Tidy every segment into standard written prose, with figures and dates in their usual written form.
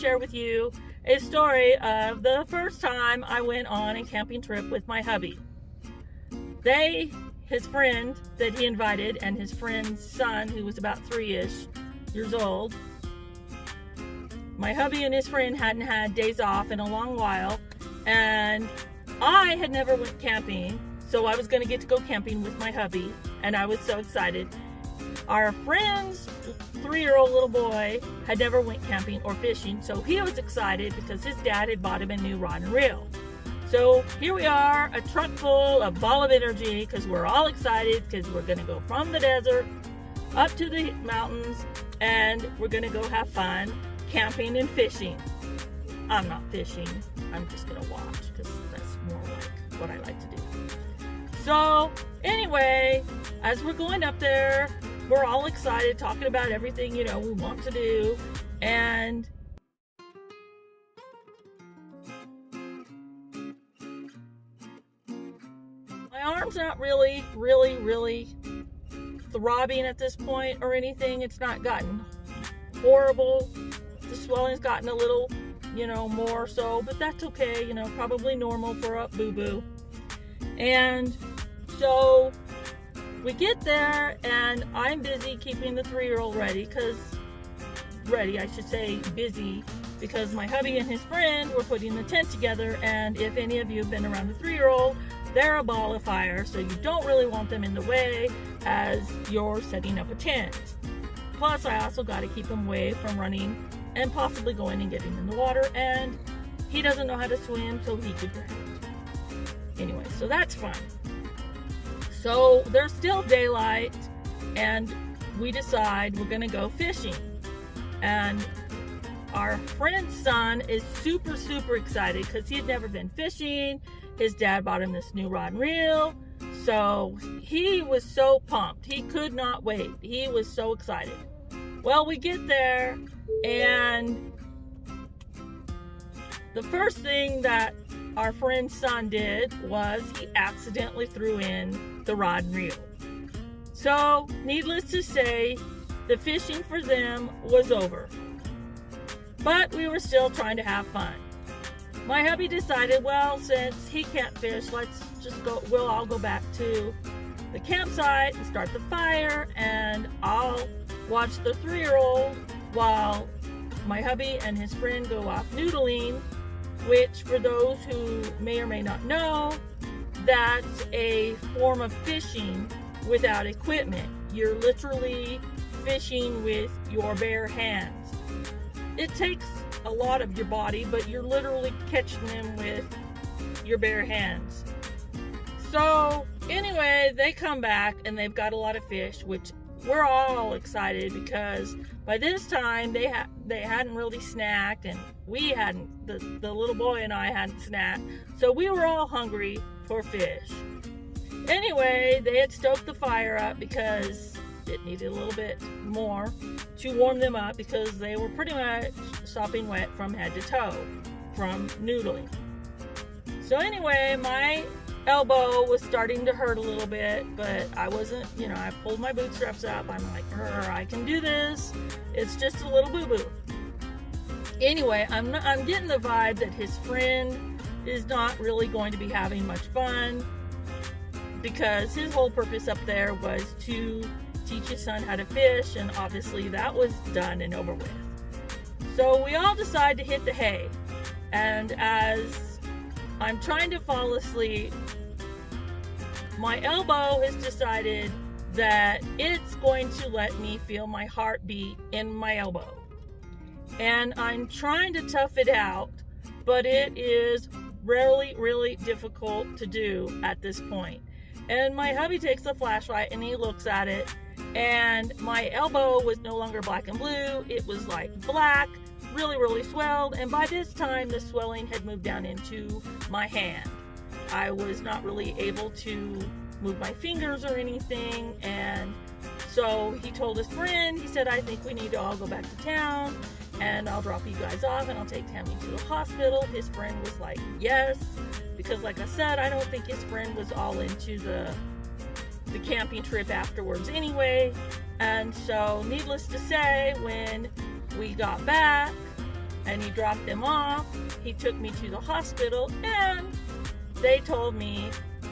share with you a story of the first time I went on a camping trip with my hubby. His friend that he invited, and his friend's son, who was about 3-ish years old. My hubby and his friend hadn't had days off in a long while, and I had never went camping, so I was going to get to go camping with my hubby, and I was so excited. Our friend's 3-year-old little boy had never went camping or fishing, so he was excited because his dad had bought him a new rod and reel. So here we are, a truck full of ball of energy, because we're all excited because we're going to go from the desert up to the mountains, and we're going to go have fun camping and fishing. I'm not fishing, I'm just going to watch, because that's more like what I like to do. So anyway, as we're going up there, we're all excited, talking about everything, we want to do, and my arm's not really throbbing at this point or anything. It's not gotten horrible. The swelling's gotten a little, more so, but that's okay, probably normal for a boo-boo. And so we get there, and I'm busy keeping the 3-year-old busy, because my hubby and his friend were putting the tent together, and if any of you have been around a 3-year-old, they're a ball of fire, so you don't really want them in the way as you're setting up a tent. Plus, I also got to keep him away from running and possibly going and getting in the water, and he doesn't know how to swim, so he could drown. Anyway, so that's fun. So there's still daylight, and we decide we're going to go fishing. And our friend's son is super excited because he had never been fishing. His dad bought him this new rod and reel, so he was so pumped. He could not wait. He was so excited. Well, we get there, and the first thing that our friend's son did was he accidentally threw in the rod and reel. So, needless to say, the fishing for them was over. But we were still trying to have fun. My hubby decided, well, since he can't fish, we'll all go back to the campsite and start the fire, and I'll watch the 3-year-old while my hubby and his friend go off noodling, which, for those who may or may not know, that's a form of fishing without equipment. You're literally fishing with your bare hands. It takes a lot of your body, but you're literally catching them with your bare hands. So anyway, they come back and they've got a lot of fish, which we're all excited because by this time they hadn't really snacked, and we hadn't, the little boy and I hadn't snacked, so we were all hungry for fish. Anyway, they had stoked the fire up because it needed a little bit more to warm them up, because they were pretty much sopping wet from head to toe from noodling. So anyway, my elbow was starting to hurt a little bit, but I wasn't, I pulled my bootstraps up. I'm like, I can do this. It's just a little boo-boo. Anyway, I'm getting the vibe that his friend is not really going to be having much fun, because his whole purpose up there was to teach his son how to fish, and obviously that was done and over with. So we all decide to hit the hay, and as I'm trying to fall asleep, my elbow has decided that it's going to let me feel my heartbeat in my elbow. And I'm trying to tough it out, but it is really difficult to do at this point. And my hubby takes the flashlight and he looks at it, and my elbow was no longer black and blue. It was like black, really swelled, and by this time the swelling had moved down into my hand. I was not really able to move my fingers or anything, and so he told his friend, he said, I think we need to all go back to town, and I'll drop you guys off and I'll take Tammy to the hospital. His friend was like, yes, because like I said, I don't think his friend was all into the camping trip afterwards anyway. And so needless to say, when we got back and he dropped them off. He took me to the hospital, and they told me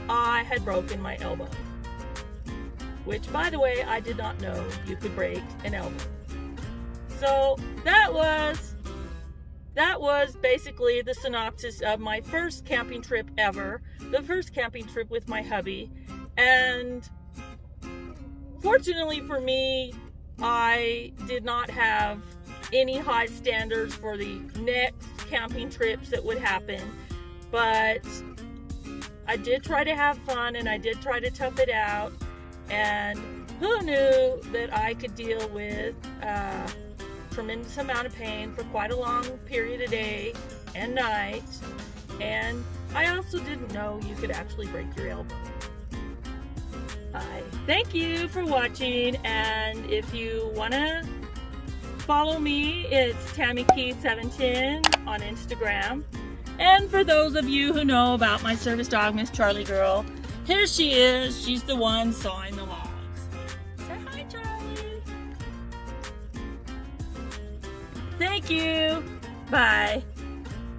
I had broken my elbow. Which, by the way, I did not know you could break an elbow. So that was basically the synopsis of my first camping trip ever, the first camping trip with my hubby. And fortunately for me, I did not have any high standards for the next camping trips that would happen, but I did try to have fun, and I did try to tough it out. And who knew that I could deal with a tremendous amount of pain for quite a long period of day and night. And I also didn't know you could actually break your elbow. Thank you for watching, and if you want to follow me, it's TammyKey710 on Instagram. And for those of you who know about my service dog, Miss Charlie Girl, here she is. She's the one sawing the logs. Say hi, Charlie. Thank you. Bye.